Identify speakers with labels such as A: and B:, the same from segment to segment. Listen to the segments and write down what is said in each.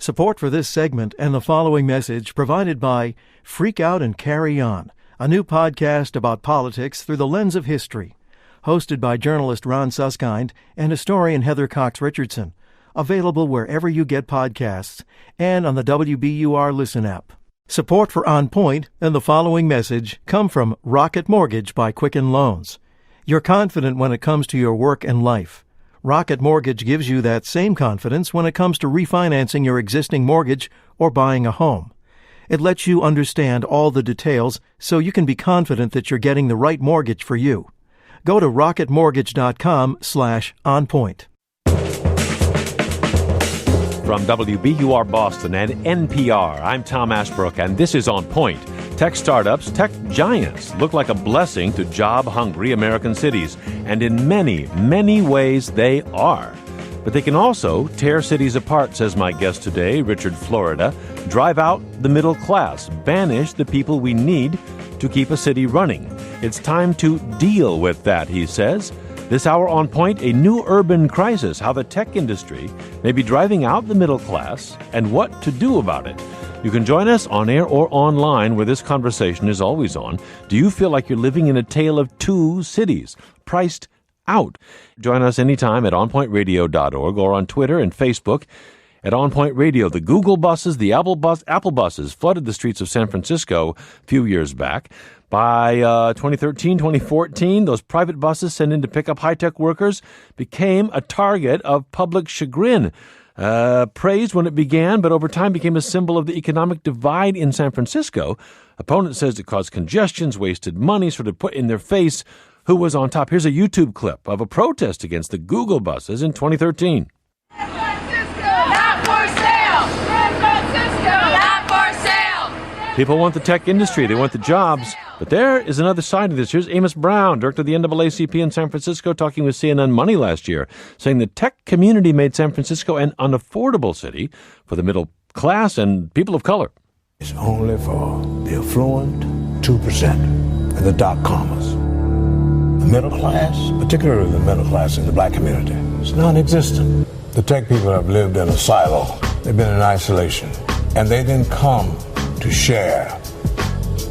A: Support for this segment and the following message provided by Freak Out and Carry On, a new podcast about politics through the lens of history, hosted by journalist Ron Suskind and historian Heather Cox Richardson, available wherever you get podcasts and on the WBUR Listen app. Support for On Point and the following message come from Rocket Mortgage by Quicken Loans. You're confident when it comes to your work and life. Rocket Mortgage gives you that same confidence when it comes to refinancing your existing mortgage or buying a home. It lets you understand all the details so you can be confident that you're getting the right mortgage for you. Go to rocketmortgage.com/onpoint.
B: From WBUR Boston and NPR, I'm Tom Ashbrook, and this is On Point. Tech startups, tech giants, look like a blessing to job-hungry American cities. And in many, many ways, they are. But they can also tear cities apart, says my guest today, Richard Florida, drive out the middle class, banish the people we need to keep a city running. It's time to deal with that, he says. This hour on Point, a new urban crisis, how the tech industry may be driving out the middle class and what to do about it. You can join us on air or online where this conversation is always on. Do you feel like you're living in a tale of two cities, priced out? Join us anytime at onpointradio.org or on Twitter and Facebook at On Point Radio. The Google buses, the Apple buses flooded the streets of San Francisco a few years back. By 2013, 2014, those private buses sent in to pick up high-tech workers became a target of public chagrin. Praised when it began, but over time became a symbol of the economic divide in San Francisco. Opponent says it caused congestions, wasted money, sort of put in their face who was on top. Here's a YouTube clip of a protest against the Google buses in 2013.
C: San Francisco, not for sale! San Francisco, not for sale!
B: People want the tech industry. They want the jobs. But there is another side of this. Here's Amos Brown, director of the NAACP in San Francisco, talking with CNN Money last year, saying the tech community made San Francisco an unaffordable city for the middle class and people of color.
D: It's only for the affluent 2% and the dot-commas. The middle class, particularly the middle class in the black community, is non-existent. The tech people have lived in a silo. They've been in isolation. And they didn't come to share.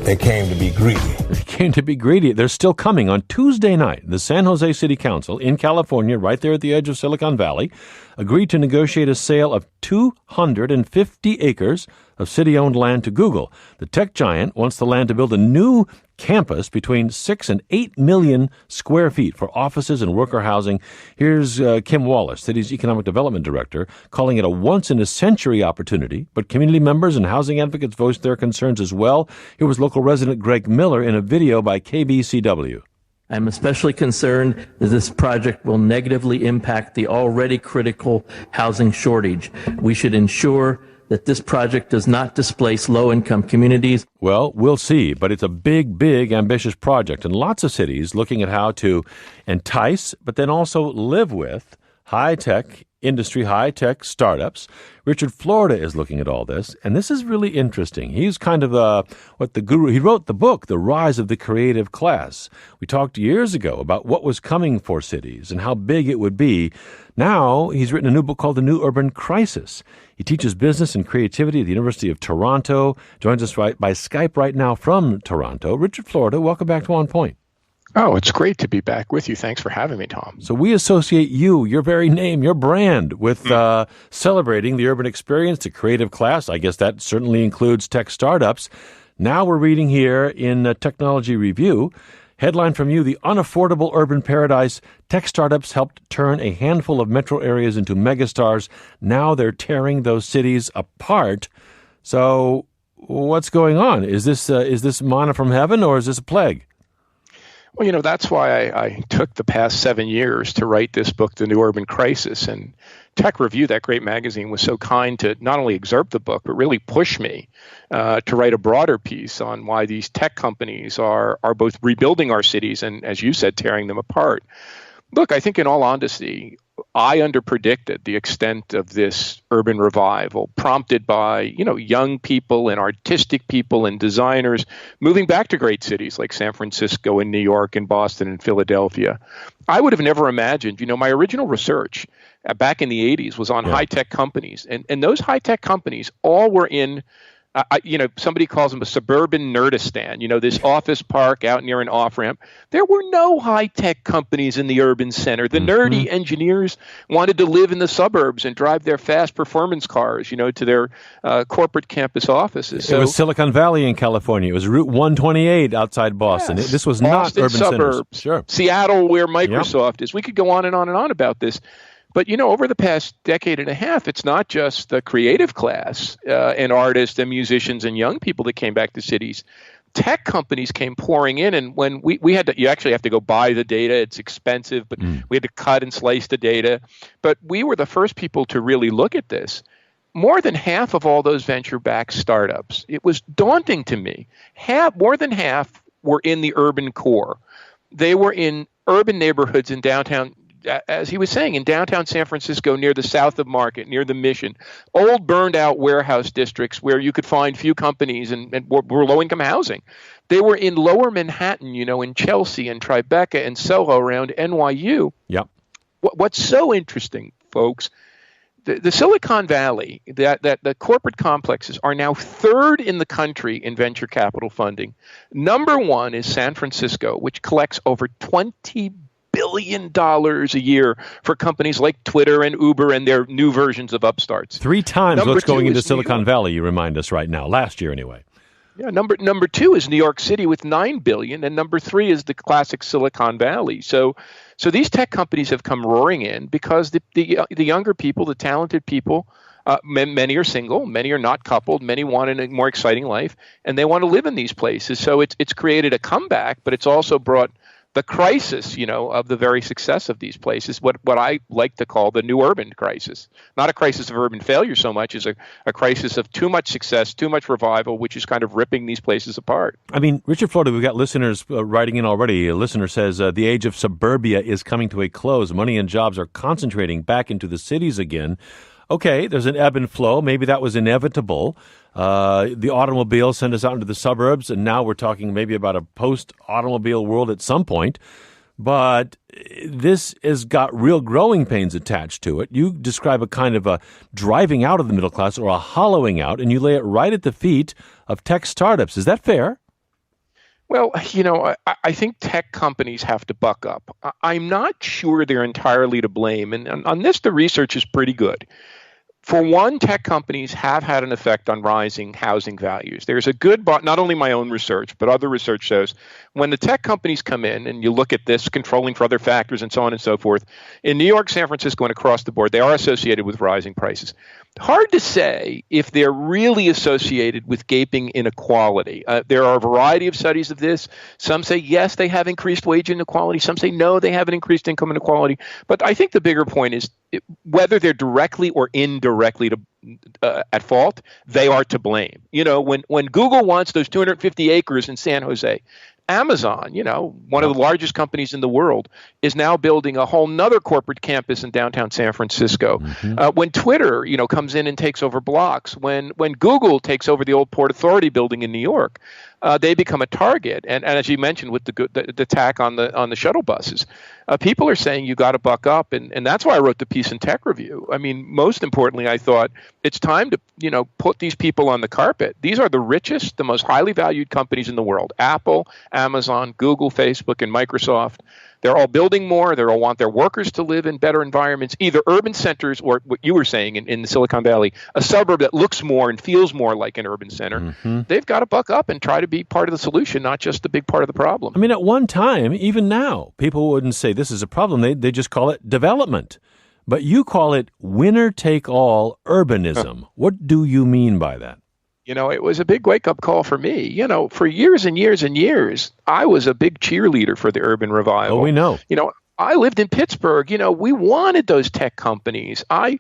D: They came to be greedy.
B: They came to be greedy. They're still coming. On Tuesday night, the San Jose City Council in California, right there at the edge of Silicon Valley, agreed to negotiate a sale of 250 acres of city-owned land to Google. The tech giant wants the land to build a new campus between 6 and 8 million square feet for offices and worker housing. Here's Kim Wallace, city's economic development director, calling it a once-in-a-century opportunity. But community members and housing advocates voiced their concerns as well. Here was local resident Greg Miller in a video by KBCW.
E: I'm especially concerned that this project will negatively impact the already critical housing shortage. We should ensure that this project does not displace low-income communities.
B: Well, we'll see, but it's a big, big, ambitious project, and lots of cities looking at how to entice, but then also live with high-tech industry, high-tech startups. Richard Florida is looking at all this, and this is really interesting. He's kind of what the guru. He wrote the book, The Rise of the Creative Class. We talked years ago about what was coming for cities and how big it would be. Now he's written a new book called The New Urban Crisis. He teaches business and creativity at the University of Toronto. Joins us by Skype right now from Toronto. Richard Florida, welcome back to On Point.
F: Oh, it's great to be back with you. Thanks for having me, Tom.
B: So we associate you, your very name, your brand, with celebrating the urban experience, the creative class. I guess that certainly includes tech startups. Now we're reading here in Technology Review, headline from you, The Unaffordable Urban Paradise. Tech startups helped turn a handful of metro areas into megastars. Now they're tearing those cities apart. So what's going on? Is this manna from heaven or is this a plague?
F: Well, that's why I took the past 7 years to write this book, The New Urban Crisis. And Tech Review, that great magazine, was so kind to not only excerpt the book, but really push me to write a broader piece on why these tech companies are both rebuilding our cities and, as you said, tearing them apart. Look, I think in all honesty, I underpredicted the extent of this urban revival prompted by, young people and artistic people and designers moving back to great cities like San Francisco and New York and Boston and Philadelphia. I would have never imagined, my original research back in the 80s was on high-tech companies. And those high-tech companies all were in, somebody calls them a suburban nerdistan, this office park out near an off-ramp. There were no high-tech companies in the urban center. The nerdy engineers wanted to live in the suburbs and drive their fast performance cars, to their corporate campus offices.
B: So, it was Silicon Valley in California. It was Route 128 outside Boston.
F: Yes.
B: This was
F: Boston
B: not urban
F: suburbs,
B: centers. Sure.
F: Seattle, where Microsoft is. We could go on and on about this. But, over the past decade and a half, it's not just the creative class and artists and musicians and young people that came back to cities. Tech companies came pouring in, and when we had to, you actually have to go buy the data. It's expensive, but we had to cut and slice the data. But we were the first people to really look at this. More than half of all those venture-backed startups, it was daunting to me. More than half were in the urban core. They were in urban neighborhoods in downtown, as he was saying, in downtown San Francisco, near the South of Market, near the Mission, old burned-out warehouse districts where you could find few companies and were low-income housing. They were in lower Manhattan, in Chelsea and Tribeca and Soho around NYU.
B: Yep.
F: What's so interesting, folks, the Silicon Valley, that the corporate complexes are now third in the country in venture capital funding. Number one is San Francisco, which collects over $20 billion a year for companies like Twitter and Uber and their new versions of upstarts.
B: 3 times what's going into Silicon Valley, you remind us right now, last year anyway.
F: Yeah, number 2 is New York City with $9 billion, and number 3 is the classic Silicon Valley. So these tech companies have come roaring in because the younger people, the talented people, many are single, many are not coupled, many want a more exciting life, and they want to live in these places. So it's created a comeback, but it's also brought the crisis, of the very success of these places, what I like to call the new urban crisis. Not a crisis of urban failure so much as a crisis of too much success, too much revival, which is kind of ripping these places apart.
B: I mean, Richard Florida, we've got listeners writing in already. A listener says, the age of suburbia is coming to a close. Money and jobs are concentrating back into the cities again. Okay, there's an ebb and flow. Maybe that was inevitable. The automobile sent us out into the suburbs, and now we're talking maybe about a post-automobile world at some point. But this has got real growing pains attached to it. You describe a kind of a driving out of the middle class or a hollowing out, and you lay it right at the feet of tech startups. Is that fair?
F: Well, I think tech companies have to buck up. I'm not sure they're entirely to blame. And on this, the research is pretty good. For one, tech companies have had an effect on rising housing values. There's a good, not only my own research, but other research shows when the tech companies come in and you look at this, controlling for other factors and so on and so forth, in New York, San Francisco, and across the board, they are associated with rising prices. Hard to say if they're really associated with gaping inequality. There are a variety of studies of this. Some say, yes, they have increased wage inequality. Some say, no, they haven't increased income inequality. But I think the bigger point is whether they're directly or indirectly at fault, they are to blame. When Google wants those 250 acres in San Jose, Amazon, one of the largest companies in the world, is now building a whole nother corporate campus in downtown San Francisco. When Twitter, comes in and takes over blocks, when Google takes over the old Port Authority building in New York, they become a target. And as you mentioned with the attack on the shuttle buses, people are saying you got to buck up. And that's why I wrote the piece in Tech Review. I mean, most importantly, I thought it's time to, put these people on the carpet. These are the richest, the most highly valued companies in the world. Apple, Amazon, Google, Facebook, and Microsoft. They're all building more. They all want their workers to live in better environments, either urban centers or what you were saying in the Silicon Valley, a suburb that looks more and feels more like an urban center. They've got to buck up and try to be part of the solution, not just the big part of the problem.
B: I mean, at one time, even now, people wouldn't say this is a problem. They just call it development. But you call it winner-take-all urbanism. What do you mean by that?
F: It was a big wake-up call for me. For years and years and years, I was a big cheerleader for the urban revival.
B: Oh, we know.
F: I lived in Pittsburgh. We wanted those tech companies. I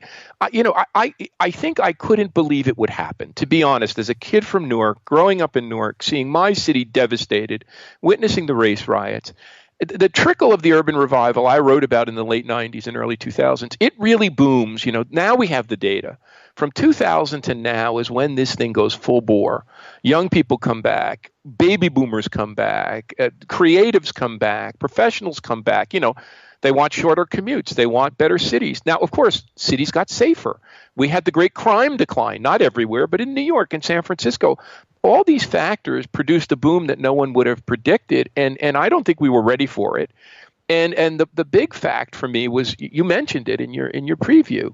F: think I couldn't believe it would happen, to be honest. As a kid from Newark, growing up in Newark, seeing my city devastated, witnessing the race riots, the trickle of the urban revival I wrote about in the late 90s and early 2000s, it really booms. Now we have the data. From 2000 to now is when this thing goes full bore. Young people come back, baby boomers come back, creatives come back, professionals come back. They want shorter commutes. They want better cities. Now, of course, cities got safer. We had the great crime decline, not everywhere, but in New York and San Francisco. All these factors produced a boom that no one would have predicted, and I don't think we were ready for it. And the big fact for me was, you mentioned it in your preview.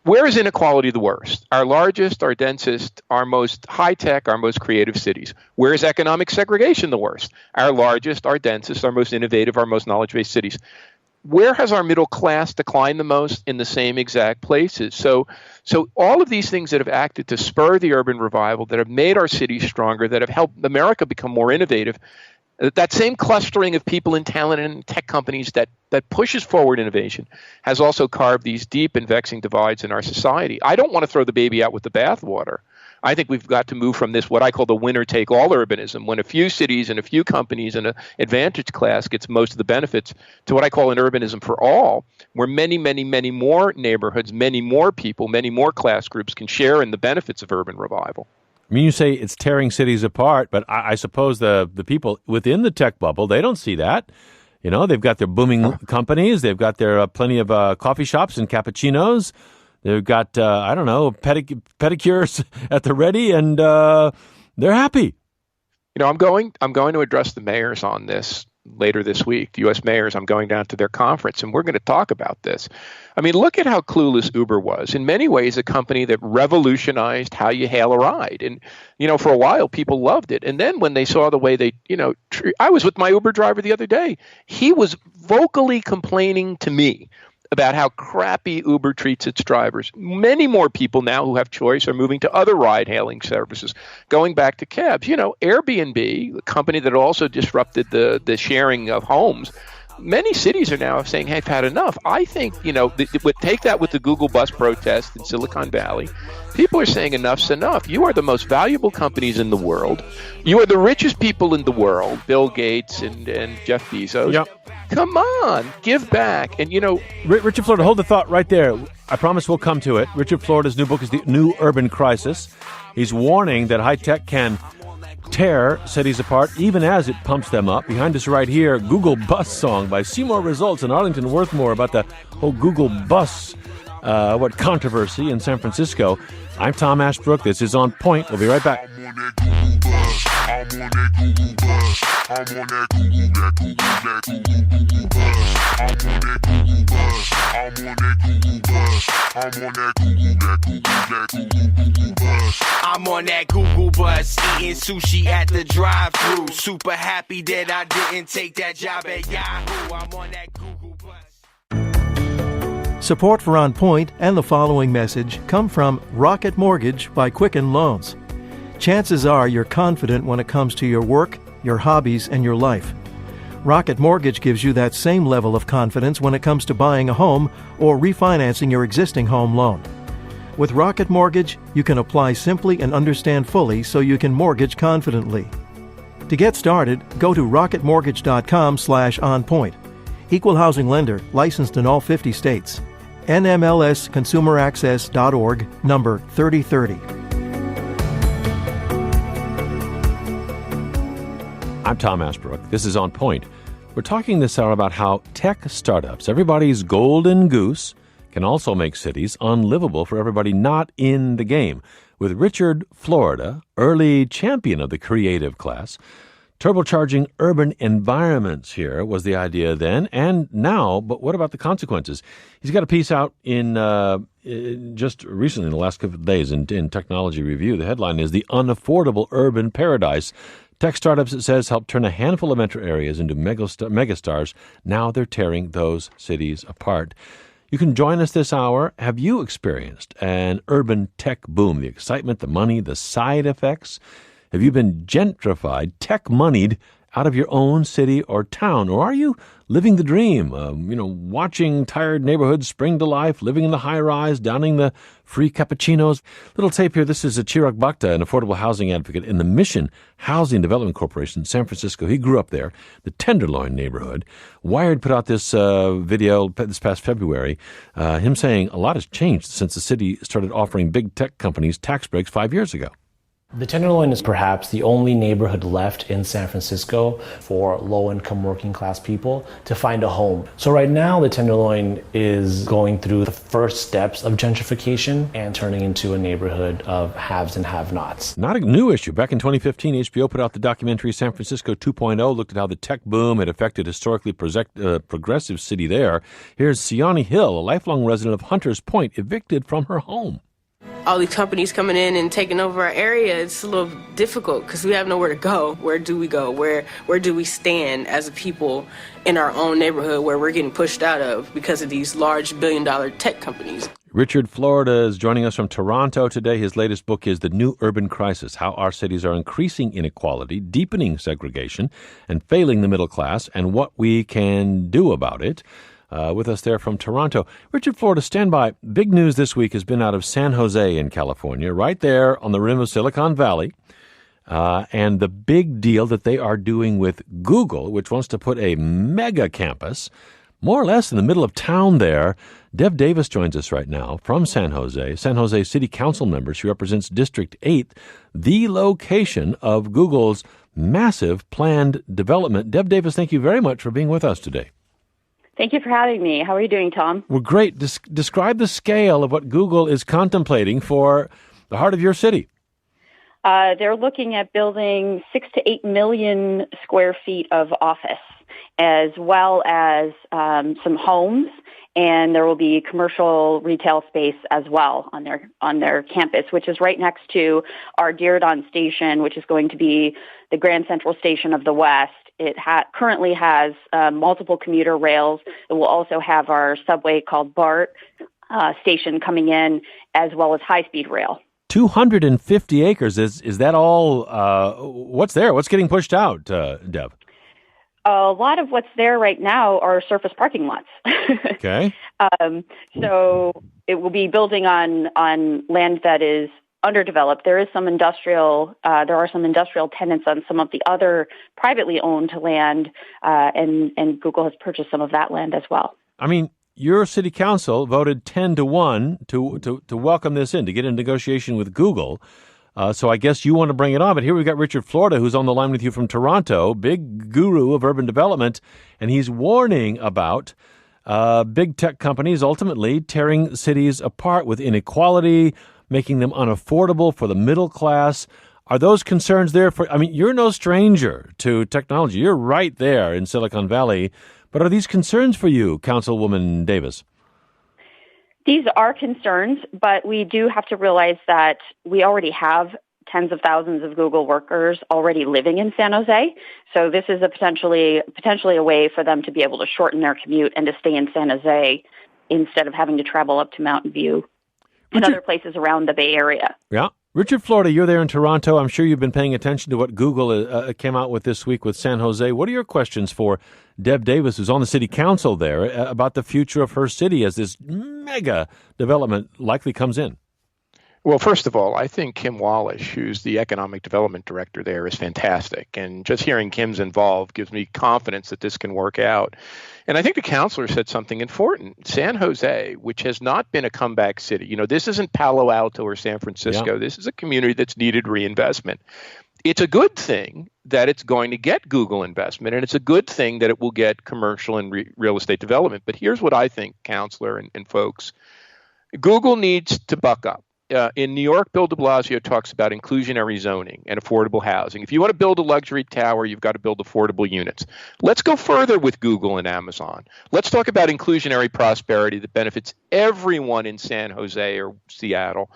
F: Where is inequality the worst? Our largest, our densest, our most high-tech, our most creative cities. Where is economic segregation the worst? Our largest, our densest, our most innovative, our most knowledge-based cities. Where has our middle class declined the most? In the same exact places. So all of these things that have acted to spur the urban revival, that have made our cities stronger, that have helped America become more innovative, that same clustering of people in talent and tech companies that pushes forward innovation has also carved these deep and vexing divides in our society. I don't want to throw the baby out with the bathwater. I think we've got to move from this, what I call the winner-take-all urbanism, when a few cities and a few companies and an advantage class gets most of the benefits, to what I call an urbanism for all, where many, many, many more neighborhoods, many more people, many more class groups can share in the benefits of urban revival.
B: I mean, you say it's tearing cities apart, but I suppose the people within the tech bubble, they don't see that. You know, they've got their booming companies. They've got their plenty of coffee shops and cappuccinos. They've got, pedicures at the ready, and they're happy.
F: You know, I'm going to address the mayors on this later this week, the U.S. mayors. I'm going down to their conference, and we're going to talk about this. I mean, look at how clueless Uber was. In many ways, a company that revolutionized how you hail a ride. And, you know, for a while, people loved it. And then when they saw the way they, I was with my Uber driver the other day. He was vocally complaining to me about how crappy Uber treats its drivers. Many more people now who have choice are moving to other ride-hailing services, going back to cabs. You know, Airbnb, the company that also disrupted the sharing of homes, many cities are now saying, hey, I've had enough. I think, take that with the Google bus protest in Silicon Valley. People are saying enough's enough. You are the most valuable companies in the world. You are the richest people in the world, Bill Gates and Jeff Bezos.
B: Yep.
F: Come on, give back. And,
B: Richard Florida, hold the thought right there. I promise we'll come to it. Richard Florida's new book is The New Urban Crisis. He's warning that high tech can tear cities apart even as it pumps them up. Behind us right here, Google Bus Song by Seymour Results and Arlington Worthmore about the whole Google Bus controversy in San Francisco. I'm Tom Ashbrook. This is On Point. We'll be right back.
G: I'm on that Google bus. I'm on that Google bus. I'm on that Google bus. I'm on that Google bus. I'm on that Google bus, eating sushi at the drive-thru. Super happy that I didn't take that job at Yahoo. I'm on that Google bus.
A: Support for On Point and the following message come from Rocket Mortgage by Quicken Loans. Chances are you're confident when it comes to your work, your hobbies, and your life. Rocket Mortgage gives you that same level of confidence when it comes to buying a home or refinancing your existing home loan. With Rocket Mortgage, you can apply simply and understand fully so you can mortgage confidently. To get started, go to rocketmortgage.com/onpoint. Equal housing lender, licensed in all 50 states. NMLSconsumeraccess.org, number 3030.
B: I'm Tom Ashbrook. This is On Point. We're talking this hour about how tech startups, everybody's golden goose, can also make cities unlivable for everybody not in the game. With Richard Florida, early champion of the creative class, turbocharging urban environments here was the idea then and now, but what about the consequences? He's got a piece out in just recently, in the last couple of days, in Technology Review. The headline is The Unaffordable Urban Paradise. Tech startups, it says, helped turn a handful of metro areas into megastars. Now they're tearing those cities apart. You can join us this hour. Have you experienced an urban tech boom? The excitement, the money, the side effects? Have you been gentrified, tech-moneyed out of your own city or town? Or are you living the dream, watching tired neighborhoods spring to life, living in the high-rise, downing the free cappuccinos? Little tape here. This is Chirag Bhakta, an affordable housing advocate in the Mission Housing Development Corporation in San Francisco. He grew up there, the Tenderloin neighborhood. Wired put out this video this past February, him saying a lot has changed since the city started offering big tech companies tax breaks 5 years ago.
H: The Tenderloin is perhaps the only neighborhood left in San Francisco for low-income working-class people to find a home. So right now, the Tenderloin is going through the first steps of gentrification and turning into a neighborhood of haves and have-nots.
B: Not a new issue. Back in 2015, HBO put out the documentary San Francisco 2.0, looked at how the tech boom had affected historically progressive city there. Here's Siani Hill, a lifelong resident of Hunters Point, evicted from her home.
I: All these companies coming in and taking over our area, it's a little difficult because we have nowhere to go. Where do we go? Where do we stand as a people in our own neighborhood where we're getting pushed out of because of these large billion-dollar tech companies?
B: Richard Florida is joining us from Toronto today. His latest book is The New Urban Crisis, How Our Cities Are Increasing Inequality, Deepening Segregation, and Failing the Middle Class, and What We Can Do About It. With us there from Toronto. Richard Florida, stand by. Big news this week has been out of San Jose in California, right there on the rim of Silicon Valley. And the big deal that they are doing with Google, which wants to put a mega campus more or less in the middle of town there. Dev Davis joins us right now from San Jose City Council member. She represents District 8, the location of Google's massive planned development. Dev Davis, thank you very much for being with us today.
J: Thank you for having me. How are you doing, Tom?
B: Well, great. Describe the scale of what Google is contemplating for the heart of your city.
J: They're looking at building 6 to 8 million square feet of office, as well as some homes, and there will be commercial retail space as well on their campus, which is right next to our Diridon station, which is going to be the Grand Central Station of the West. It currently has multiple commuter rails. It will also have our subway called BART station coming in, as well as high-speed rail.
B: 250 acres. Is that all? What's there? What's getting pushed out, Deb?
J: A lot of what's there right now are surface parking lots.
B: Okay.
J: So it will be building on land that is underdeveloped. There are some industrial tenants on some of the other privately owned land, and Google has purchased some of that land as well.
B: I mean, your city council voted 10-1 to welcome this in, to get in negotiation with Google. So I guess you want to bring it on. But here we've got Richard Florida, who's on the line with you from Toronto, big guru of urban development, and he's warning about big tech companies ultimately tearing cities apart with inequality, making them unaffordable for the middle class. Are those concerns there for, I mean, you're no stranger to technology. You're right there in Silicon Valley. But are these concerns for you, Councilwoman Davis?
J: These are concerns, but we do have to realize that we already have tens of thousands of Google workers already living in San Jose. So this is potentially a way for them to be able to shorten their commute and to stay in San Jose instead of having to travel up to Mountain View and other places around the Bay Area.
B: Yeah. Richard Florida, you're there in Toronto. I'm sure you've been paying attention to what Google came out with this week with San Jose. What are your questions for Deb Davis, who's on the city council there, about the future of her city as this mega development likely comes in?
F: Well, first of all, I think Kim Wallish, who's the economic development director there, is fantastic. And just hearing Kim's involved gives me confidence that this can work out. And I think the counselor said something important. San Jose, which has not been a comeback city, this isn't Palo Alto or San Francisco. Yeah. This is a community that's needed reinvestment. It's a good thing that it's going to get Google investment, and it's a good thing that it will get commercial and real estate development. But here's what I think, counselor and folks. Google needs to buck up. In New York, Bill de Blasio talks about inclusionary zoning and affordable housing. If you want to build a luxury tower, you've got to build affordable units. Let's go further with Google and Amazon. Let's talk about inclusionary prosperity that benefits everyone in San Jose or Seattle.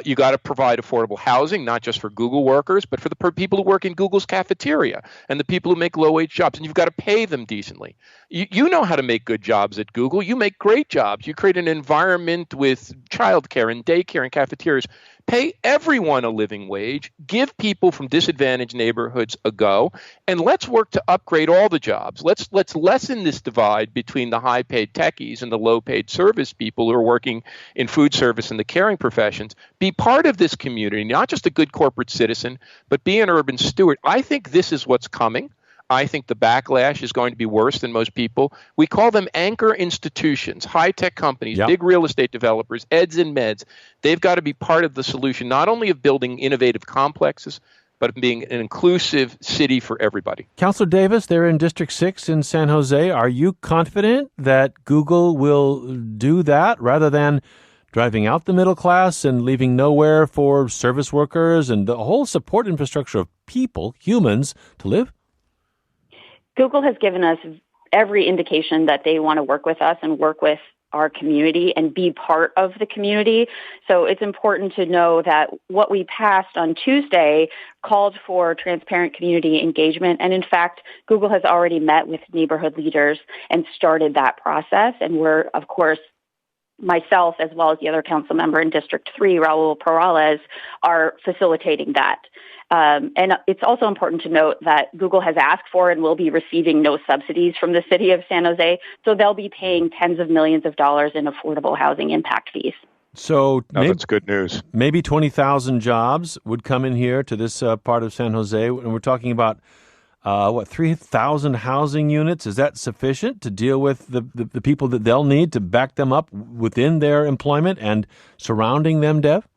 F: You got to provide affordable housing, not just for Google workers, but for the people who work in Google's cafeteria and the people who make low-wage jobs. And you've got to pay them decently. You know how to make good jobs at Google. You make great jobs. You create an environment with childcare and daycare and cafeterias. Pay everyone a living wage. Give people from disadvantaged neighborhoods a go. And let's work to upgrade all the jobs. Let's lessen this divide between the high-paid techies and the low-paid service people who are working in food service and the caring professions. Be part of this community, not just a good corporate citizen, but be an urban steward. I think this is what's coming. I think the backlash is going to be worse than most people. We call them anchor institutions, high-tech companies, big real estate developers, eds and meds. They've got to be part of the solution, not only of building innovative complexes, but of being an inclusive city for everybody.
B: Councilor Davis, they're in District 6 in San Jose. Are you confident that Google will do that rather than driving out the middle class and leaving nowhere for service workers and the whole support infrastructure of people, humans, to live?
J: Google has given us every indication that they want to work with us and work with our community and be part of the community. So it's important to know that what we passed on Tuesday called for transparent community engagement. And in fact, Google has already met with neighborhood leaders and started that process. And we're, of course, myself, as well as the other council member in District 3, Raul Perales, are facilitating that. And it's also important to note that Google has asked for and will be receiving no subsidies from the city of San Jose, so they'll be paying tens of millions of dollars in affordable housing impact fees.
B: So
F: that's good news.
B: Maybe 20,000 jobs would come in here to this part of San Jose, and we're talking about 3,000 housing units? Is that sufficient to deal with the people that they'll need to back them up within their employment and surrounding them, Dev?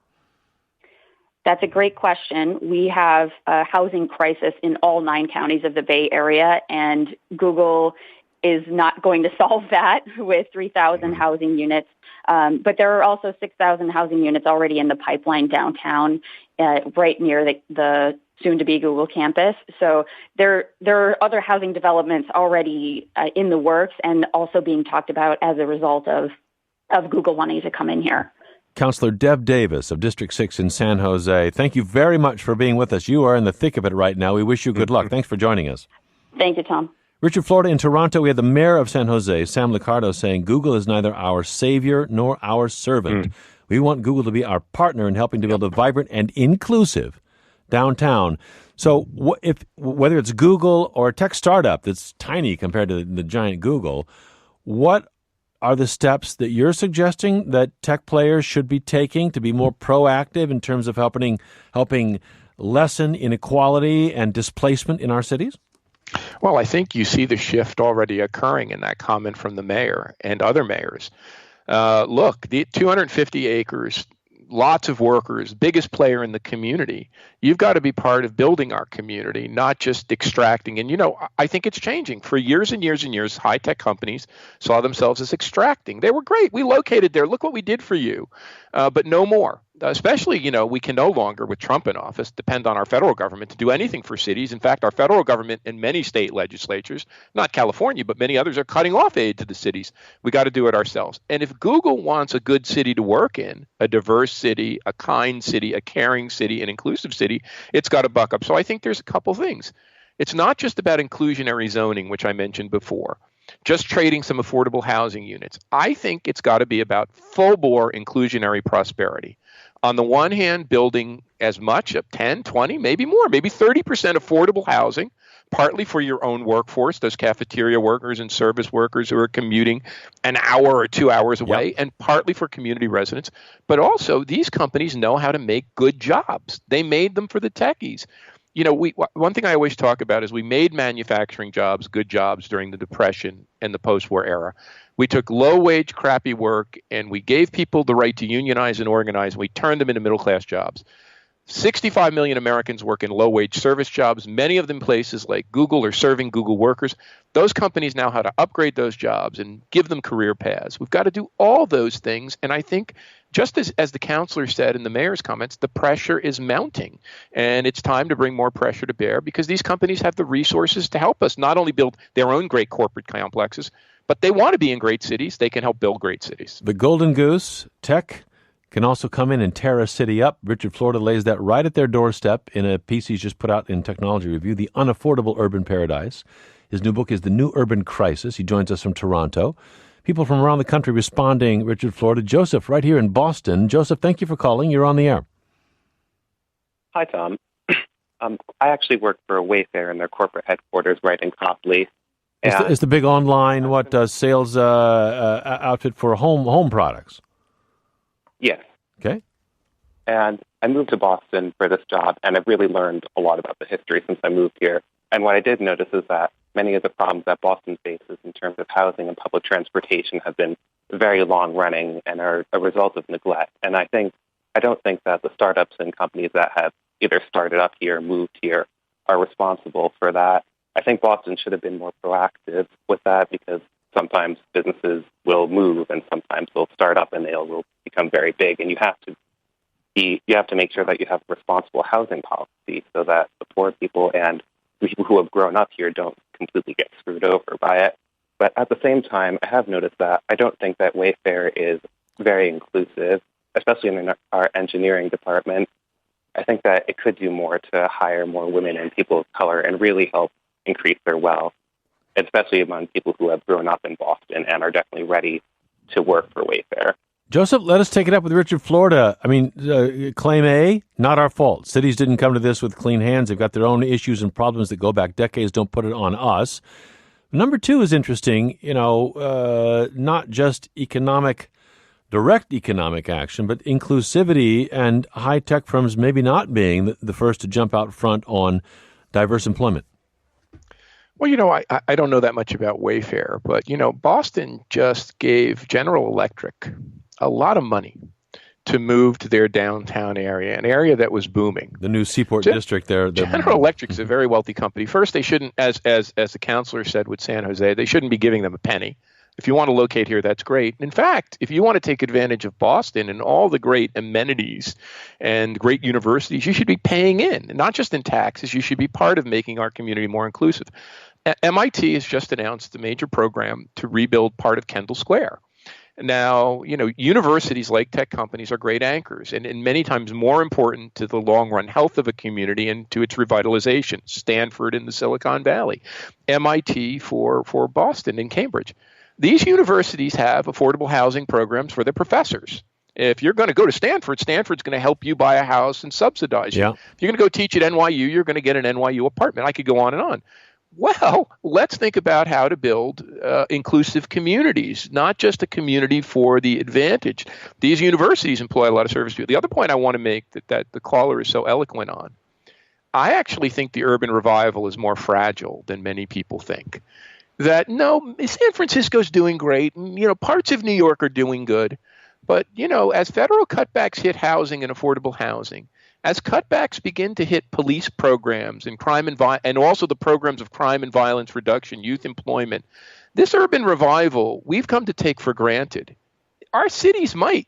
J: That's a great question. We have a housing crisis in all 9 counties of the Bay Area, and Google is not going to solve that with 3,000 housing units. But there are also 6,000 housing units already in the pipeline downtown, right near the soon-to-be Google campus. So there are other housing developments already in the works and also being talked about as a result of Google wanting to come in here.
B: Councilor Deb Davis of District 6 in San Jose, thank you very much for being with us. You are in the thick of it right now. We wish you good luck. Thanks for joining us.
J: Thank you, Tom.
B: Richard, Florida, in Toronto, we had the mayor of San Jose, Sam Liccardo, saying Google is neither our savior nor our servant. We want Google to be our partner in helping to build a vibrant and inclusive downtown. So whether it's Google or a tech startup that's tiny compared to the giant Google, what are the steps that you're suggesting that tech players should be taking to be more proactive in terms of helping lessen inequality and displacement in our cities?
F: Well, I think you see the shift already occurring in that comment from the mayor and other mayors. Look, the 250 acres, lots of workers, biggest player in the community. You've got to be part of building our community, not just extracting. And, I think it's changing. For years and years and years, high-tech companies saw themselves as extracting. They were great. We located there. Look what we did for you. But no more. Especially, we can no longer, with Trump in office, depend on our federal government to do anything for cities. In fact, our federal government and many state legislatures, not California, but many others, are cutting off aid to the cities. We got to do it ourselves. And if Google wants a good city to work in, a diverse city, a kind city, a caring city, an inclusive city, it's got to buck up. So I think there's a couple things. It's not just about inclusionary zoning, which I mentioned before, just trading some affordable housing units. I think it's got to be about full-bore inclusionary prosperity. On the one hand, building as much of 10, 20, maybe more, maybe 30% affordable housing, partly for your own workforce, those cafeteria workers and service workers who are commuting an hour or 2 hours away, and partly for community residents. But also, these companies know how to make good jobs. They made them for the techies. One thing I always talk about is we made manufacturing jobs good jobs during the Depression and the post-war era. We took low-wage, crappy work, and we gave people the right to unionize and organize, and we turned them into middle-class jobs. 65 million Americans work in low-wage service jobs, many of them places like Google or serving Google workers. Those companies know how to upgrade those jobs and give them career paths. We've got to do all those things, and I think just as the counselor said in the mayor's comments, the pressure is mounting, and it's time to bring more pressure to bear because these companies have the resources to help us not only build their own great corporate complexes, but they want to be in great cities. They can help build great cities.
B: The golden goose, tech, can also come in and tear a city up. Richard Florida lays that right at their doorstep in a piece he's just put out in Technology Review, The Unaffordable Urban Paradise. His new book is The New Urban Crisis. He joins us from Toronto. People from around the country responding, Richard Florida. Joseph, right here in Boston. Joseph, thank you for calling. You're on the air.
K: Hi, Tom. I actually work for Wayfair in their corporate headquarters right in Copley.
B: It's the big online sales outfit for home products.
K: Yes.
B: Okay.
K: And I moved to Boston for this job, and I've really learned a lot about the history since I moved here. And what I did notice is that many of the problems that Boston faces in terms of housing and public transportation have been very long-running and are a result of neglect. And I don't think that the startups and companies that have either started up here or moved here are responsible for that. I think Boston should have been more proactive with that, because sometimes businesses will move and sometimes they'll start up and they will become very big. And you have to make sure that you have a responsible housing policy so that the poor people and people who have grown up here don't completely get screwed over by it. But at the same time, I have noticed that I don't think that Wayfair is very inclusive, especially in our engineering department. I think that it could do more to hire more women and people of color and really help increase their wealth, especially among people who have grown up in Boston and are definitely ready to work for Wayfair.
B: Joseph, let us take it up with Richard, Florida. I mean, claim A, not our fault. Cities didn't come to this with clean hands. They've got their own issues and problems that go back decades. Don't put it on us. Number two is interesting, not just direct economic action, but inclusivity and high-tech firms maybe not being the first to jump out front on diverse employment.
F: Well, I don't know that much about Wayfair, but, Boston just gave General Electric a lot of money to move to their downtown area, an area that was booming.
B: The new Seaport District there.
F: General Electric is a very wealthy company. First, they shouldn't, as the counselor said with San Jose, they shouldn't be giving them a penny. If you want to locate here, that's great. In fact, if you want to take advantage of Boston and all the great amenities and great universities, you should be paying in, not just in taxes. You should be part of making our community more inclusive. MIT has just announced a major program to rebuild part of Kendall Square. Now, universities like tech companies are great anchors and many times more important to the long-run health of a community and to its revitalization. Stanford in the Silicon Valley, MIT for Boston and Cambridge. These universities have affordable housing programs for their professors. If you're going to go to Stanford, Stanford's going to help you buy a house and subsidize you.
B: Yeah.
F: If you're going to go teach at NYU, you're going to get an NYU apartment. I could go on and on. Well, let's think about how to build inclusive communities, not just a community for the advantaged. These universities employ a lot of service people. The other point I want to make that the caller is so eloquent on, I actually think the urban revival is more fragile than many people think. That, no, San Francisco's doing great, and, parts of New York are doing good. But, as federal cutbacks hit housing and affordable housing, as cutbacks begin to hit police programs and crime and also the programs of crime and violence reduction, youth employment, this urban revival we've come to take for granted. Our cities might,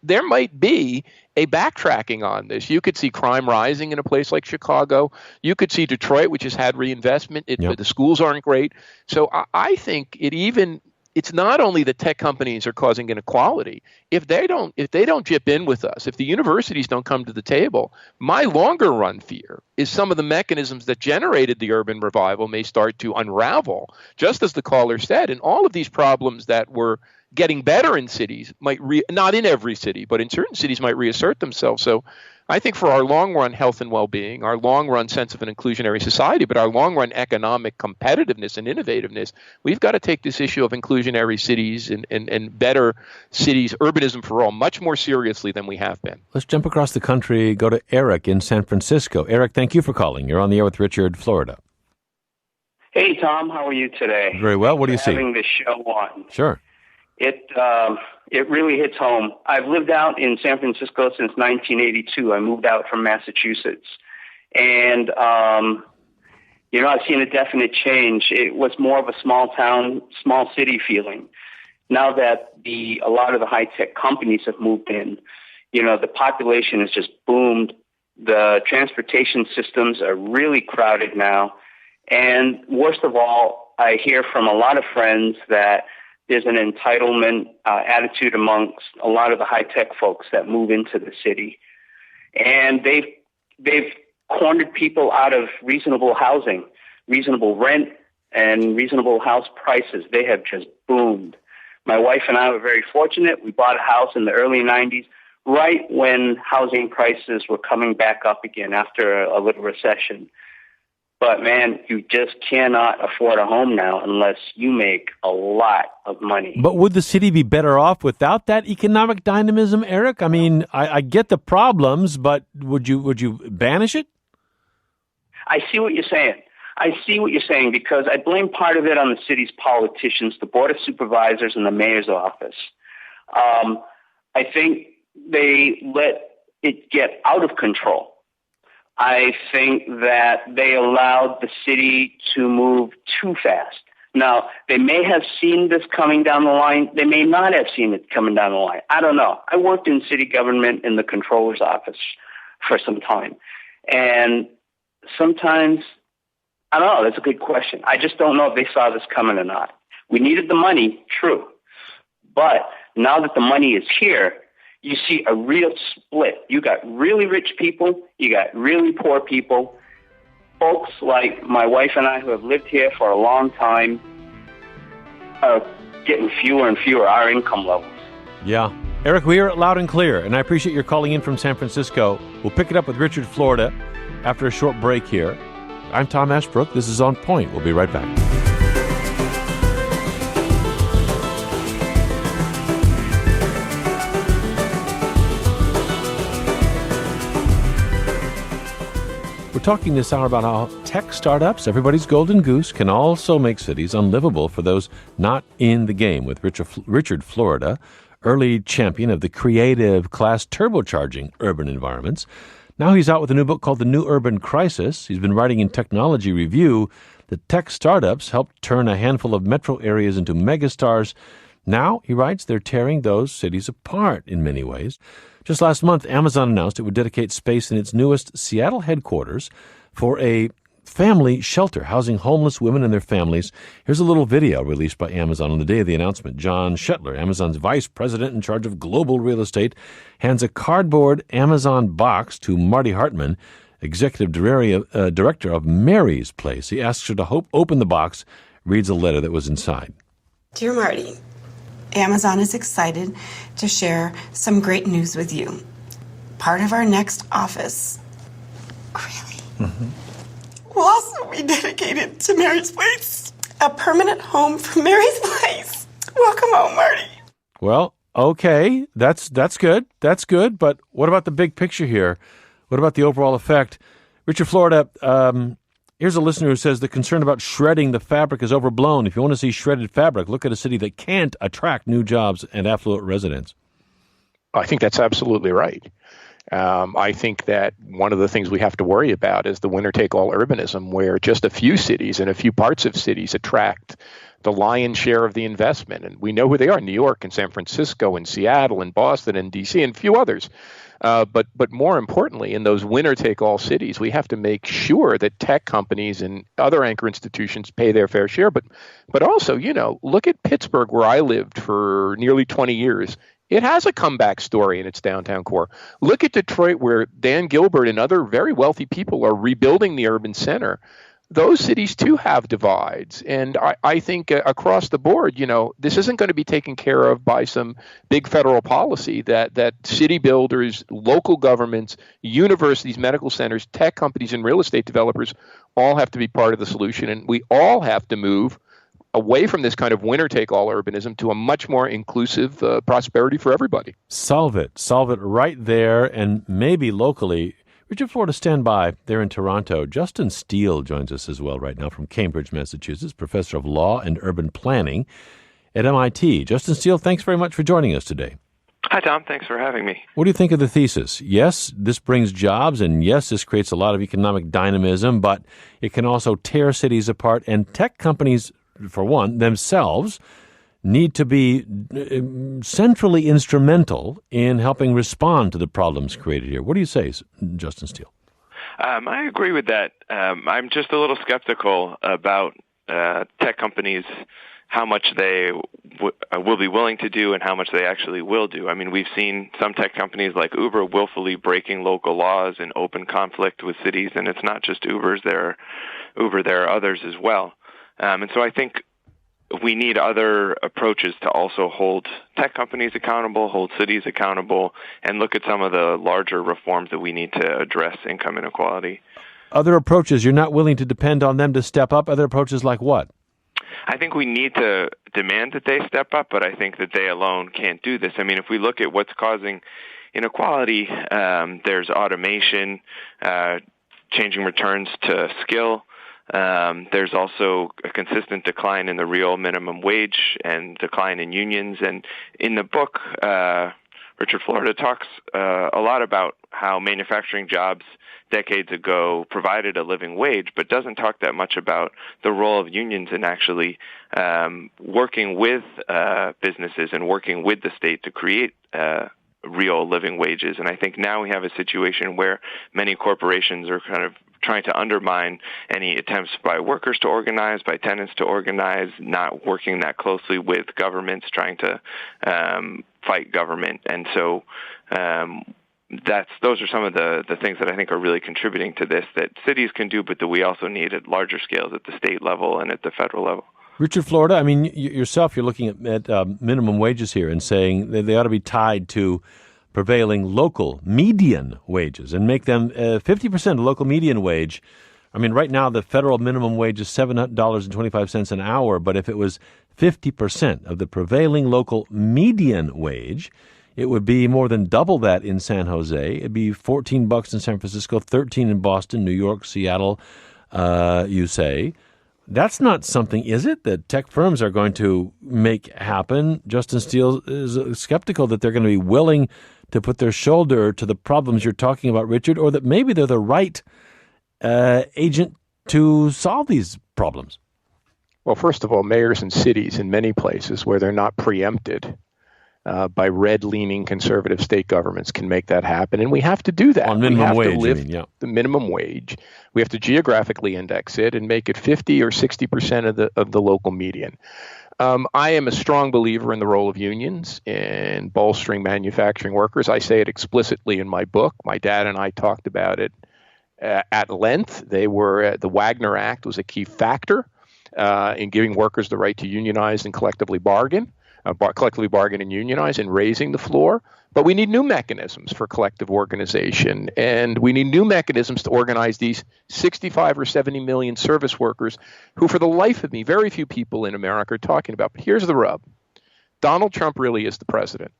F: there might be a backtracking on this. You could see crime rising in a place like Chicago. You could see Detroit, which has had reinvestment. The schools aren't great. So I think it's not only that tech companies are causing inequality. If they don't chip in with us, if the universities don't come to the table, my longer run fear is some of the mechanisms that generated the urban revival may start to unravel, just as the caller said. And all of these problems that were getting better in cities might not in every city, but in certain cities might reassert themselves. So I think for our long-run health and well-being, our long-run sense of an inclusionary society, but our long-run economic competitiveness and innovativeness, we've got to take this issue of inclusionary cities and better cities, urbanism for all, much more seriously than we have been.
B: Let's jump across the country, go to Eric in San Francisco. Eric, thank you for calling. You're on the air with Richard, Florida.
L: Hey, Tom. How are you today?
B: Very well. What do you see?
L: Having this show on.
B: Sure.
L: It really hits home. I've lived out in San Francisco since 1982. I moved out from Massachusetts. And, I've seen a definite change. It was more of a small town, small city feeling. Now that a lot of the high-tech companies have moved in, the population has just boomed. The transportation systems are really crowded now. And worst of all, I hear from a lot of friends that there's an entitlement attitude amongst a lot of the high-tech folks that move into the city. And they've cornered people out of reasonable housing, reasonable rent, and reasonable house prices. They have just boomed. My wife and I were very fortunate. We bought a house in the early 90s, right when housing prices were coming back up again after a little recession. But, man, you just cannot afford a home now unless you make a lot of money.
B: But would the city be better off without that economic dynamism, Eric? I mean, I get the problems, but would you banish it?
L: I see what you're saying. I see what you're saying, because I blame part of it on the city's politicians, the Board of Supervisors, and the mayor's office. I think they let it get out of control. I think that they allowed the city to move too fast. Now, they may have seen this coming down the line. They may not have seen it coming down the line. I don't know. I worked in city government in the controller's office for some time. And sometimes, I don't know, that's a good question. I just don't know if they saw this coming or not. We needed the money, true. But now that the money is here, you see a real split. You got really rich people, you got really poor people. Folks like my wife and I, who have lived here for a long time, are getting fewer and fewer, our income levels.
B: Yeah. Eric, we hear it loud and clear, and I appreciate your calling in from San Francisco. We'll pick it up with Richard, Florida, after a short break here. I'm Tom Ashbrook. This is On Point. We'll be right back. We're talking this hour about how tech startups, everybody's golden goose, can also make cities unlivable for those not in the game, with Richard, Florida, early champion of the creative class turbocharging urban environments. Now he's out with a new book called The New Urban Crisis. He's been writing in Technology Review that tech startups helped turn a handful of metro areas into megastars. Now, he writes, they're tearing those cities apart in many ways. Just last month, Amazon announced it would dedicate space in its newest Seattle headquarters for a family shelter housing homeless women and their families. Here's a little video released by Amazon on the day of the announcement. John Shetler, Amazon's vice president in charge of global real estate, hands a cardboard Amazon box to Marty Hartman, executive director of Mary's Place. He asks her to open the box, reads a letter that was inside.
M: Dear Marty, Amazon is excited to share some great news with you. Part of our next office, will also be dedicated to Mary's Place. A permanent home for Mary's Place. Welcome home, Marty.
B: Well, okay, that's good. That's good. But what about the big picture here? What about the overall effect? Richard, Florida, here's a listener who says the concern about shredding the fabric is overblown. If you want to see shredded fabric, look at a city that can't attract new jobs and affluent residents.
F: I think that's absolutely right. I think that one of the things we have to worry about is the winner-take-all urbanism, where just a few cities and a few parts of cities attract the lion's share of the investment. And we know who they are: New York and San Francisco and Seattle and Boston and D.C. and a few others. But more importantly, in those winner-take-all cities, we have to make sure that tech companies and other anchor institutions pay their fair share. But also, look at Pittsburgh, where I lived for nearly 20 years. It has a comeback story in its downtown core. Look at Detroit, where Dan Gilbert and other very wealthy people are rebuilding the urban center. Those cities, too, have divides. And I think across the board, this isn't going to be taken care of by some big federal policy that city builders, local governments, universities, medical centers, tech companies, and real estate developers all have to be part of the solution. And we all have to move away from this kind of winner-take-all urbanism to a much more inclusive prosperity for everybody.
B: Solve it right there, and maybe locally. Richard, Florida, stand by there in Toronto. Justin Steele joins us as well right now from Cambridge, Massachusetts, professor of law and urban planning at MIT. Justin Steele, thanks very much for joining us today.
N: Hi, Tom. Thanks for having me.
B: What do you think of the thesis? Yes, this brings jobs, and yes, this creates a lot of economic dynamism, but it can also tear cities apart, and tech companies, for one, themselves need to be centrally instrumental in helping respond to the problems created here. What do you say, Justin Steele?
N: I agree with that. I'm just a little skeptical about tech companies, how much they will be willing to do and how much they actually will do. I mean, we've seen some tech companies like Uber willfully breaking local laws in open conflict with cities, and it's not just Uber, there are others as well. And so I think we need other approaches to also hold tech companies accountable, hold cities accountable, and look at some of the larger reforms that we need to address income inequality.
B: Other approaches, you're not willing to depend on them to step up? Other approaches like what?
N: I think we need to demand that they step up, but I think that they alone can't do this. I mean, if we look at what's causing inequality, there's automation, changing returns to skill, There's also a consistent decline in the real minimum wage and decline in unions. And in the book, Richard Florida talks a lot about how manufacturing jobs decades ago provided a living wage, but doesn't talk that much about the role of unions in actually working with businesses and working with the state to create real living wages. And I think now we have a situation where many corporations are kind of trying to undermine any attempts by workers to organize, by tenants to organize, not working that closely with governments, trying to fight government. And so those are some of the things that I think are really contributing to this, that cities can do, but that we also need at larger scales at the state level and at the federal level.
B: Richard Florida, I mean, yourself, you're looking at minimum wages here and saying that they ought to be tied to prevailing local median wages and make them 50% of local median wage. I mean, right now the federal minimum wage is $7.25 an hour, but if it was 50% of the prevailing local median wage, it would be more than double that in San Jose. It'd be $14 in San Francisco, $13 in Boston, New York, Seattle, you say. That's not something, is it, that tech firms are going to make happen? Justin Steele is skeptical that they're going to be willing to put their shoulder to the problems you're talking about, Richard, or that maybe they're the right agent to solve these problems.
F: Well, first of all, mayors and cities in many places where they're not preempted by red-leaning conservative state governments can make that happen, and we have to do that.
B: On minimum wage,
F: to lift the minimum wage. We have to geographically index it and make it 50 or 60% of the local median. I am a strong believer in the role of unions in bolstering manufacturing workers. I say it explicitly in my book. My dad and I talked about it at length. The Wagner Act was a key factor in giving workers the right to unionize and collectively bargain and unionize, and raising the floor. But we need new mechanisms for collective organization, and we need new mechanisms to organize these 65 or 70 million service workers who, for the life of me, very few people in America are talking about. But here's the rub. Donald Trump really is the president.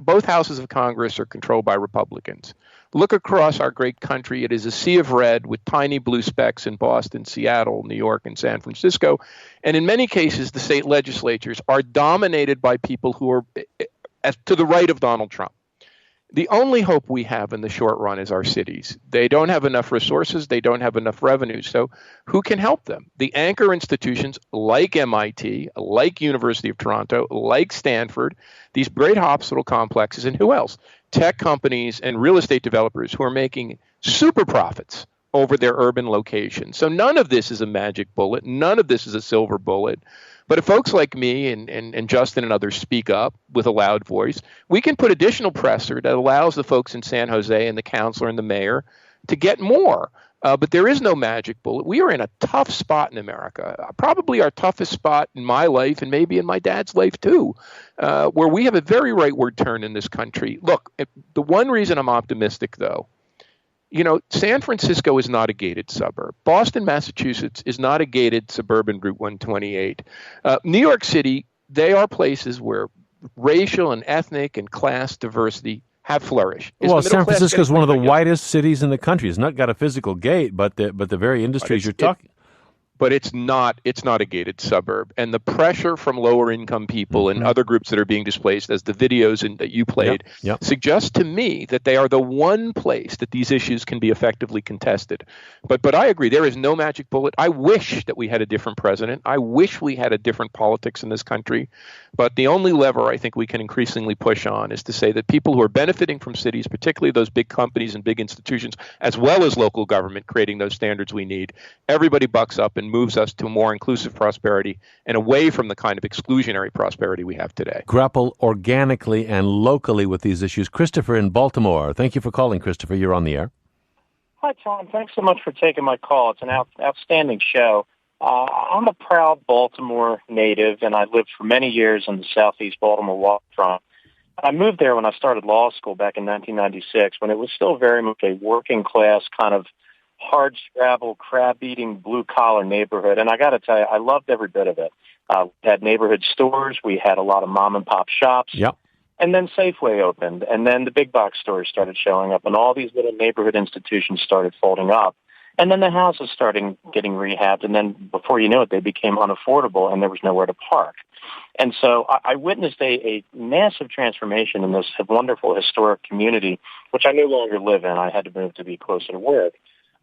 F: Both houses of Congress are controlled by Republicans. Look across our great country. It is a sea of red with tiny blue specks in Boston, Seattle, New York, and San Francisco. And in many cases, the state legislatures are dominated by people who are to the right of Donald Trump. The only hope we have in the short run is our cities. They don't have enough resources. They don't have enough revenue. So who can help them? The anchor institutions like MIT, like University of Toronto, like Stanford, these great hospital complexes, and who else? Tech companies and real estate developers who are making super profits over their urban locations. So none of this is a magic bullet. None of this is a silver bullet. But if folks like me and Justin and others speak up with a loud voice, we can put additional pressure that allows the folks in San Jose and the councilor and the mayor to get more. But there is no magic bullet. We are in a tough spot in America, probably our toughest spot in my life and maybe in my dad's life too, where we have a very rightward turn in this country. Look, the one reason I'm optimistic, though, San Francisco is not a gated suburb. Boston, Massachusetts is not a gated suburban Route 128. New York City, they are places where racial and ethnic and class diversity have flourished.
B: Well, San Francisco is one of the whitest cities in the country. It's not got a physical gate, but the very industries you're talking.
F: But it's not a gated suburb. And the pressure from lower income people and other groups that are being displaced, as the videos that you played, suggests to me that they are the one place that these issues can be effectively contested. But I agree, there is no magic bullet. I wish that we had a different president. I wish we had a different politics in this country. But the only lever I think we can increasingly push on is to say that people who are benefiting from cities, particularly those big companies and big institutions, as well as local government creating those standards we need, everybody bucks up and moves us to a more inclusive prosperity and away from the kind of exclusionary prosperity we have today.
B: Grapple organically and locally with these issues. Christopher in Baltimore. Thank you for calling, Christopher. You're on the air.
O: Hi, Tom. Thanks so much for taking my call. It's an outstanding show. I'm a proud Baltimore native, and I lived for many years in the southeast Baltimore waterfront. I moved there when I started law school back in 1996, when it was still very much a working-class kind of hard-scrabble, crab-eating, blue-collar neighborhood. And I got to tell you, I loved every bit of it. We had neighborhood stores. We had a lot of mom-and-pop shops.
B: Yep.
O: And then Safeway opened, and then the big box stores started showing up, and all these little neighborhood institutions started folding up. And then the houses started getting rehabbed, and then before you know it, they became unaffordable, and there was nowhere to park. And so I witnessed a massive transformation in this wonderful historic community, which I no longer live in. I had to move to be closer to work.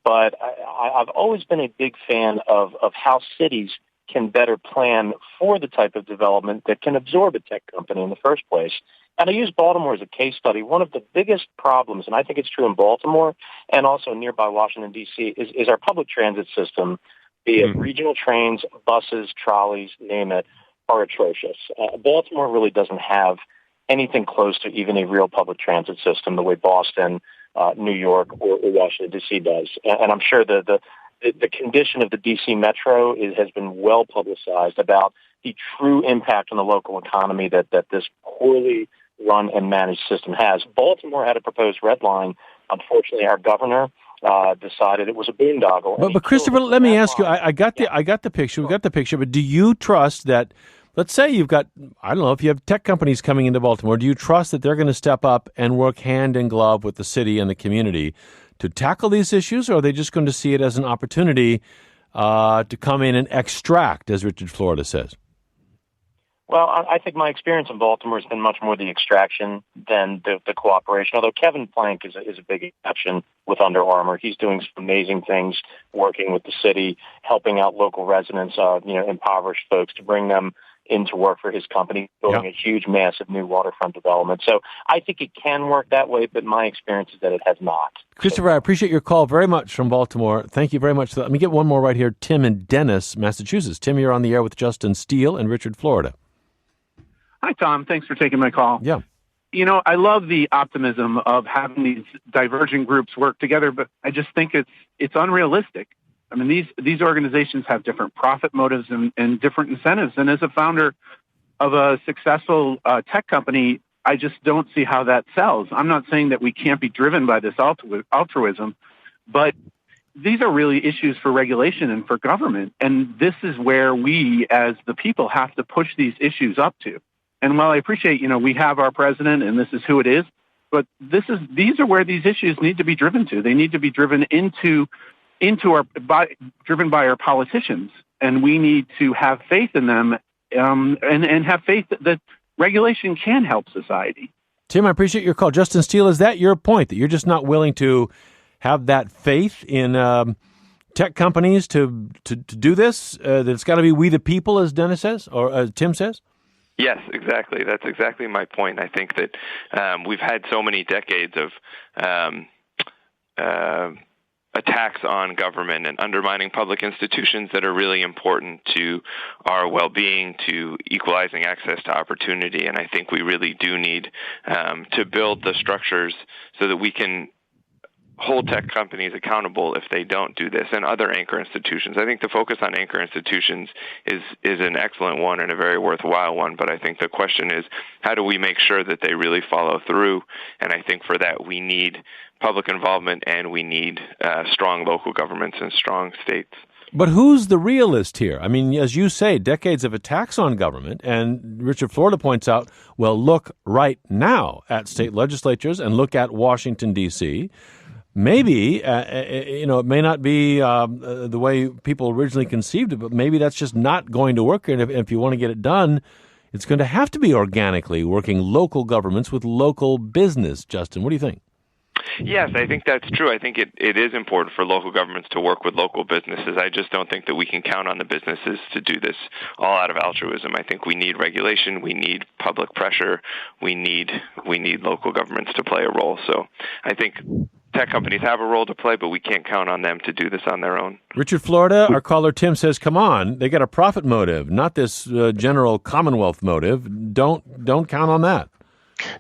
O: But I've always been a big fan of how cities can better plan for the type of development that can absorb a tech company in the first place. And I use Baltimore as a case study. One of the biggest problems, and I think it's true in Baltimore and also nearby Washington, D.C., is our public transit system, be it regional trains, buses, trolleys, name it, are atrocious. Baltimore really doesn't have anything close to even a real public transit system the way Boston, New York, or Washington, D.C. does. And I'm sure the condition of the D.C. Metro has been well publicized about the true impact on the local economy that this poorly run and managed system has. Baltimore had a proposed red line. Unfortunately, our governor decided it was a boondoggle.
B: But Christopher, let me ask you. I got the picture. We got the picture. But do you trust that? Let's say you've got, I don't know, if you have tech companies coming into Baltimore, do you trust that they're going to step up and work hand in glove with the city and the community to tackle these issues, or are they just going to see it as an opportunity to come in and extract, as Richard Florida says?
O: Well, I think my experience in Baltimore has been much more the extraction than the cooperation, although Kevin Plank is a big exception with Under Armour. He's doing some amazing things, working with the city, helping out local residents, impoverished folks, to bring them into work for his company, building a huge, massive new waterfront development. So I think it can work that way, but my experience is that it has not.
B: Christopher, I appreciate your call very much from Baltimore. Thank you very much. Let me get one more right here. Tim in Dennis, Massachusetts. Tim, you're on the air with Justin Steele and Richard Florida.
P: Hi, Tom. Thanks for taking my call.
B: Yeah.
P: You know, I love the optimism of having these divergent groups work together, but I just think it's unrealistic. I mean, these organizations have different profit motives and different incentives. And as a founder of a successful tech company, I just don't see how that sells. I'm not saying that we can't be driven by this altruism, but these are really issues for regulation and for government. And this is where we, as the people, have to push these issues up to. And while I appreciate, we have our president and this is who it is, but these are where these issues need to be driven to. They need to be driven driven by our politicians, and we need to have faith in them, and have faith that regulation can help society.
B: Tim, I appreciate your call. Justin Steele, is that your point, that you're just not willing to have that faith in tech companies to do this? That it's got to be we the people, as Dennis says, or as Tim says?
N: Yes, exactly. That's exactly my point. I think that we've had so many decades of attacks on government and undermining public institutions that are really important to our well-being, to equalizing access to opportunity. And I think we really do need to build the structures so that we can hold tech companies accountable if they don't do this, and other anchor institutions. I think the focus on anchor institutions is an excellent one and a very worthwhile one, but I think the question is, how do we make sure that they really follow through? And I think for that we need public involvement, and we need strong local governments and strong states.
B: But who's the realist here? I mean, as you say, decades of attacks on government, and Richard Florida points out, well, look right now at state legislatures and look at Washington, D.C., maybe, it may not be the way people originally conceived it, but maybe that's just not going to work. And if you want to get it done, it's going to have to be organically working local governments with local business. Justin, what do you think?
N: Yes, I think that's true. I think it is important for local governments to work with local businesses. I just don't think that we can count on the businesses to do this all out of altruism. I think we need regulation, we need public pressure, we need local governments to play a role. So I think tech companies have a role to play, but we can't count on them to do this on their own. Richard
B: Florida, our caller Tim says, come on, they got a profit motive, not this general Commonwealth motive. Don't count on that.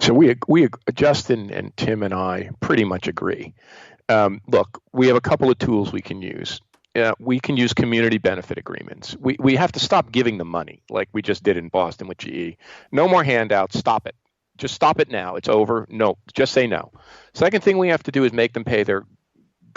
F: So we Justin and Tim and I pretty much agree. Look, we have a couple of tools we can use. We can use community benefit agreements. We have to stop giving them money like we just did in Boston with GE. No more handouts. Stop it. Just stop it now. It's over. No, just say no. Second thing we have to do is make them pay their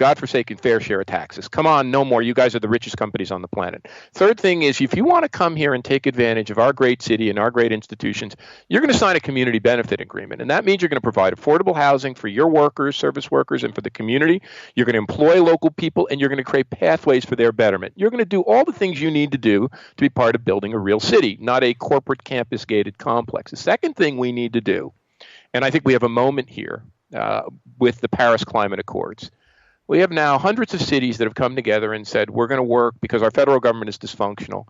F: godforsaken fair share of taxes. Come on, no more. You guys are the richest companies on the planet. Third thing is, if you want to come here and take advantage of our great city and our great institutions, you're going to sign a community benefit agreement. And that means you're going to provide affordable housing for your workers, service workers, and for the community. You're going to employ local people, and you're going to create pathways for their betterment. You're going to do all the things you need to do to be part of building a real city, not a corporate campus-gated complex. The second thing we need to do, and I think we have a moment here with the Paris Climate Accords. We have now hundreds of cities that have come together and said, we're going to work because our federal government is dysfunctional.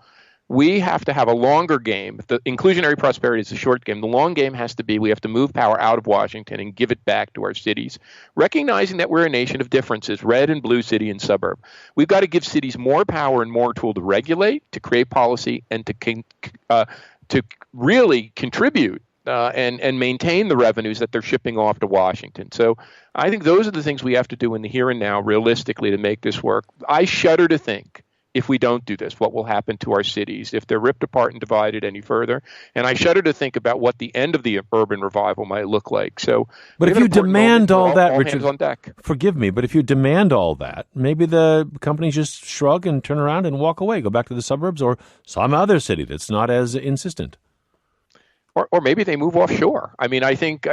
F: We have to have a longer game. The inclusionary prosperity is a short game. The long game has to be we have to move power out of Washington and give it back to our cities, recognizing that we're a nation of differences, red and blue city and suburb. We've got to give cities more power and more tool to regulate, to create policy, and to really contribute and maintain the revenues that they're shipping off to Washington. So I think those are the things we have to do in the here and now, realistically, to make this work. I shudder to think, if we don't do this, what will happen to our cities if they're ripped apart and divided any further. And I shudder to think about what the end of the urban revival might look like. So,
B: but if you demand all that,
F: Richard, on deck.
B: Forgive me, but if you demand all that, maybe the companies just shrug and turn around and walk away, go back to the suburbs or some other city that's not as insistent.
F: Or maybe they move offshore. I think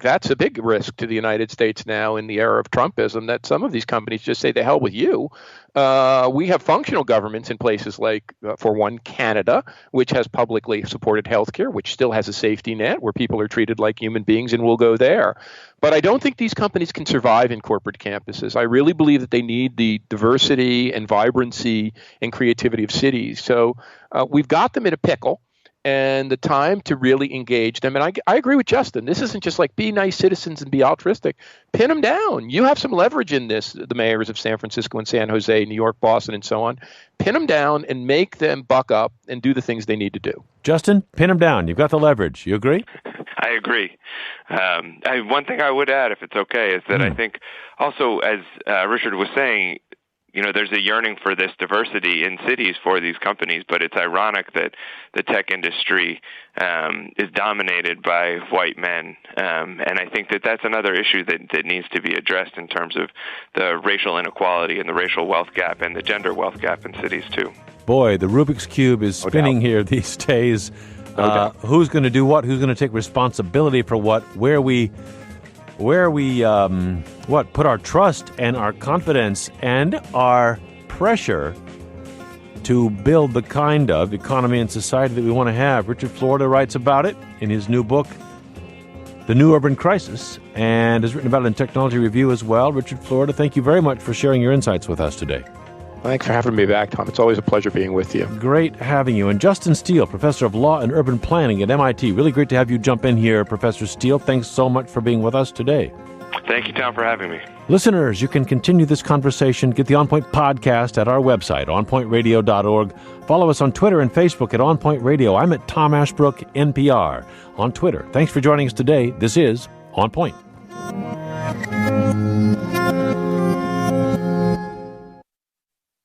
F: that's a big risk to the United States now in the era of Trumpism, that some of these companies just say, the hell with you. We have functional governments in places like, for one, Canada, which has publicly supported healthcare, which still has a safety net where people are treated like human beings, and we'll go there. But I don't think these companies can survive in corporate campuses. I really believe that they need the diversity and vibrancy and creativity of cities. So we've got them in a pickle. And the time to really engage them. And I agree with Justin. This isn't just like be nice citizens and be altruistic. Pin them down. You have some leverage in this, the mayors of San Francisco and San Jose, New York, Boston, and so on. Pin them down and make them buck up and do the things they need to do.
B: Justin, pin them down. You've got the leverage. You agree?
N: I agree. One thing I would add, if it's okay, is that I think also, as Richard was saying, there's a yearning for this diversity in cities for these companies, but it's ironic that the tech industry is dominated by white men. And I think that that's another issue that needs to be addressed in terms of the racial inequality and the racial wealth gap and the gender wealth gap in cities, too.
B: Boy, the Rubik's Cube is spinning here these days. Who's going to do what? Who's going to take responsibility for what? Where we put our trust and our confidence and our pressure to build the kind of economy and society that we want to have. Richard Florida writes about it in his new book, The New Urban Crisis, and has written about it in Technology Review as well. Richard Florida, thank you very much for sharing your insights with us today.
F: Thanks for having me back, Tom. It's always a pleasure being with you.
B: Great having you. And Justin Steele, Professor of Law and Urban Planning at MIT. Really great to have you jump in here, Professor Steele. Thanks so much for being with us today.
N: Thank you, Tom, for having me.
B: Listeners, you can continue this conversation. Get the On Point podcast at our website, onpointradio.org. Follow us on Twitter and Facebook at On Point Radio. I'm at Tom Ashbrook, NPR, on Twitter. Thanks for joining us today. This is On Point.